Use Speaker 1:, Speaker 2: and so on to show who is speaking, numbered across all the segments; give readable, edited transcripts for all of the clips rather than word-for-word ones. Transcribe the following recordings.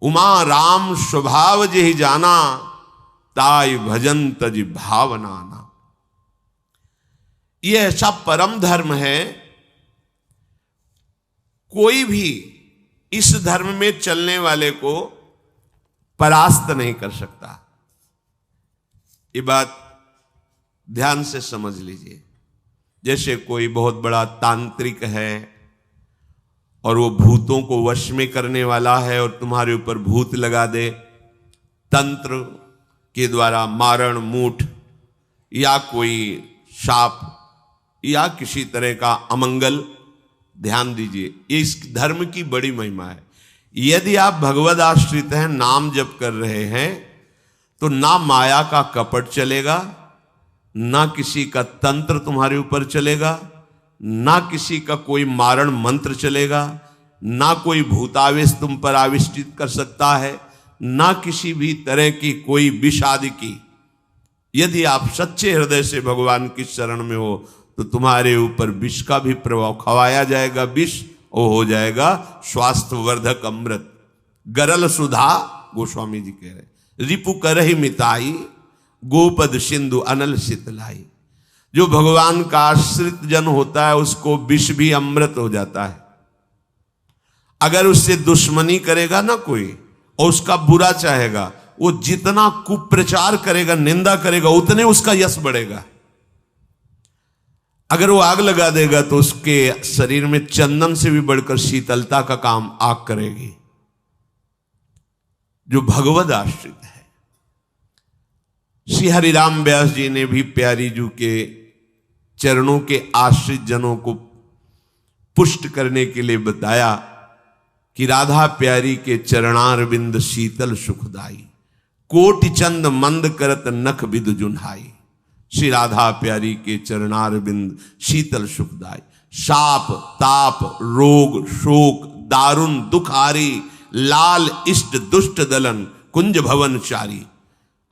Speaker 1: उमा राम स्वभाव जेहि जाना, ताय भजन तज भावनाना। यह ऐसा परम धर्म है, कोई भी इस धर्म में चलने वाले को परास्त नहीं कर सकता। ये बात ध्यान से समझ लीजिए। जैसे कोई बहुत बड़ा तांत्रिक है और वो भूतों को वश में करने वाला है और तुम्हारे ऊपर भूत लगा दे, तंत्र के द्वारा मारण मूठ या कोई शाप या किसी तरह का अमंगल, ध्यान दीजिए, ये इस धर्म की बड़ी महिमा है। यदि आप भगवद आश्रित हैं, नाम जप कर रहे हैं, तो ना माया का कपट चलेगा, ना किसी का तंत्र तुम्हारे ऊपर चलेगा, ना किसी का कोई मारण मंत्र चलेगा, ना कोई भूतावेश तुम पर आविष्टित कर सकता है, ना किसी भी तरह की कोई विष आदि की। यदि आप सच्चे हृदय से भगवान की शरण में हो तो तुम्हारे ऊपर विष का भी प्रभाव खवाया जाएगा, विष वो हो जाएगा स्वास्थ्यवर्धक अमृत। गरल सुधा, गोस्वामी जी कह रहे, रिपु करहि मिताई, गोपद सिंधु अनल शीतलाई। जो भगवान का आश्रित जन होता है उसको विष भी अमृत हो जाता है। अगर उससे दुश्मनी करेगा ना कोई और उसका बुरा चाहेगा, वो जितना कुप्रचार करेगा, निंदा करेगा, उतने उसका यश बढ़ेगा। अगर वो आग लगा देगा तो उसके शरीर में चंदन से भी बढ़कर शीतलता का काम आग करेगी। जो भगवद आश्रित है, श्री हरिराम व्यास जी ने भी प्यारी जू के चरणों के आश्रित जनों को पुष्ट करने के लिए बताया कि राधा प्यारी के चरणारविंद शीतल सुखदाई, कोटि चंद मंद करत नख विद जुन्हाई। श्री राधा प्यारी के चरणारविंद शीतल सुखदाई। शाप ताप रोग शोक दारुण दुखारी, लाल इष्ट दुष्ट दलन कुंज भवन चारी।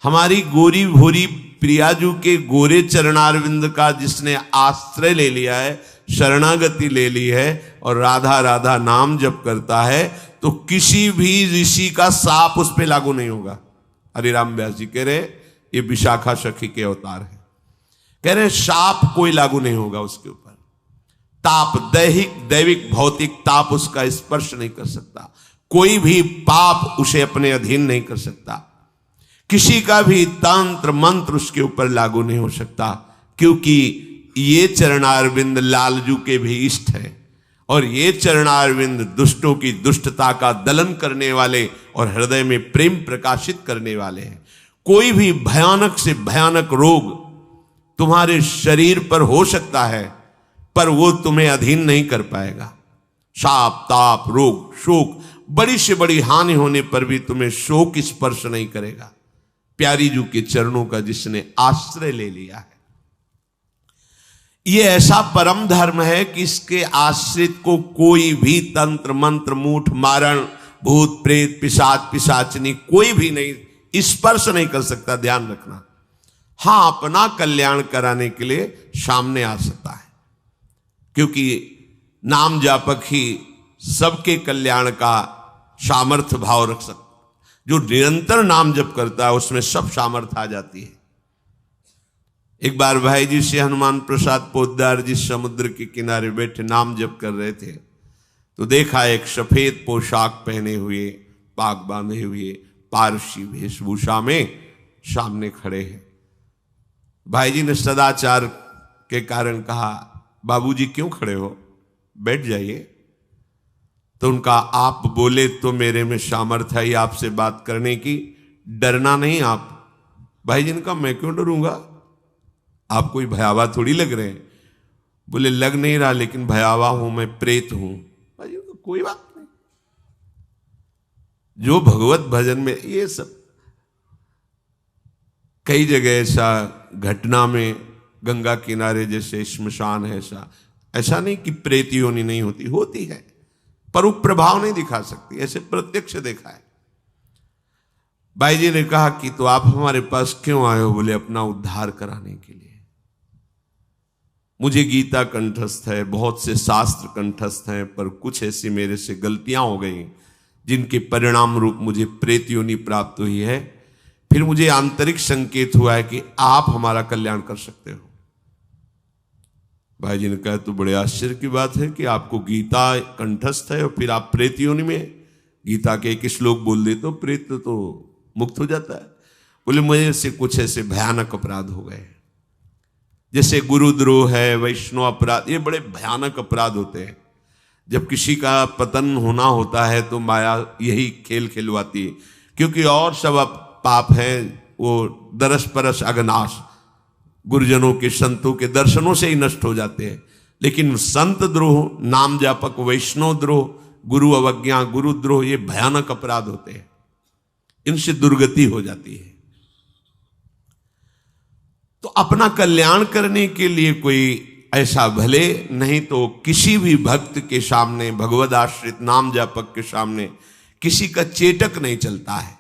Speaker 1: हमारी गोरी भोरी प्रियाजू के गोरे चरणारविंद का जिसने आश्रय ले लिया है, शरणागति ले ली है और राधा राधा नाम जप करता है, तो किसी भी ऋषि का साप उस पर लागू नहीं होगा। हरिराम व्यास जी कह रहे ये विशाखा सखी के अवतार है, कह रहे शाप कोई लागू नहीं होगा उसके ऊपर। ताप दैहिक दैविक भौतिक ताप उसका स्पर्श नहीं कर सकता। कोई भी पाप उसे अपने अधीन नहीं कर सकता। किसी का भी तंत्र मंत्र उसके ऊपर लागू नहीं हो सकता, क्योंकि ये चरणारविंद लालजू के भी इष्ट है और ये चरणारविंद दुष्टों की दुष्टता का दलन करने वाले और हृदय में प्रेम प्रकाशित करने वाले हैं। कोई भी भयानक से भयानक रोग तुम्हारे शरीर पर हो सकता है, पर वो तुम्हें अधीन नहीं कर पाएगा। शाप ताप रोग शोक, बड़ी से बड़ी हानि होने पर भी तुम्हें शोक स्पर्श नहीं करेगा। प्यारी जू के चरणों का जिसने आश्रय ले लिया है, ये ऐसा परम धर्म है कि इसके आश्रित को कोई भी तंत्र मंत्र मूठ मारण भूत प्रेत पिशाच पिशाचनी कोई भी नहीं स्पर्श नहीं कर सकता। ध्यान रखना। हां, अपना कल्याण कराने के लिए सामने आ सकता है, क्योंकि नाम जापक ही सबके कल्याण का सामर्थ्य भाव रख सकता। जो निरंतर नाम जप करता है उसमें सब सामर्थ्य आ जाती है। एक बार भाई जी से हनुमान प्रसाद पोद्दार जी समुद्र के किनारे बैठे नाम जप कर रहे थे, तो देखा एक सफेद पोशाक पहने हुए पाग बांधे हुए पारसी वेशभूषा में सामने खड़े हैं। भाई जी ने सदाचार के कारण कहा, बाबूजी क्यों खड़े हो, बैठ जाइए। तो उनका आप बोले तो मेरे में सामर्थ्य है आपसे बात करने की, डरना नहीं आप। भाई जी ने कहा मैं क्यों डरूंगा, आप कोई भयावह थोड़ी लग रहे हैं। बोले लग नहीं रहा, लेकिन भयावह हूं, मैं प्रेत हूं। भाई जी तो कोई बात नहीं। जो भगवत भजन में ये सब कई जगह ऐसा घटना में गंगा किनारे जैसे श्मशान है, ऐसा नहीं कि प्रेत योनि नहीं होती, होती है, पर वो प्रभाव नहीं दिखा सकती। ऐसे प्रत्यक्ष देखा है। भाई जी ने कहा कि तो आप हमारे पास क्यों आए हो? बोले अपना उद्धार कराने के लिए। मुझे गीता कंठस्थ है, बहुत से शास्त्र कंठस्थ हैं, पर कुछ ऐसी मेरे से गलतियां हो गई जिनके परिणाम रूप मुझे प्रेत योनि प्राप्त हुई है। फिर मुझे आंतरिक संकेत हुआ है कि आप हमारा कल्याण कर सकते हो। भाई जी ने कहा तो बड़े आश्चर्य की बात है कि आपको गीता कंठस्थ है और फिर आप प्रेत योनि में, गीता के एक श्लोक बोल दे तो प्रेत तो मुक्त हो जाता है। बोले मुझे से कुछ ऐसे भयानक अपराध हो गए, जैसे गुरुद्रोह है, वैष्णव अपराध, ये बड़े भयानक अपराध होते हैं। जब किसी का पतन होना होता है तो माया यही खेल खिलवाती है, क्योंकि और सब पाप हैं वो दरस परस अगनाश, गुरुजनों के संतों के दर्शनों से ही नष्ट हो जाते हैं। लेकिन संत द्रोह, नाम जापक, वैष्णव द्रोह, गुरु अवज्ञा, गुरुद्रोह, ये भयानक अपराध होते हैं, इनसे दुर्गति हो जाती है। तो अपना कल्याण करने के लिए कोई ऐसा भले नहीं तो किसी भी भक्त के सामने, भगवद आश्रित नाम जापक के सामने किसी का चेटक नहीं चलता है।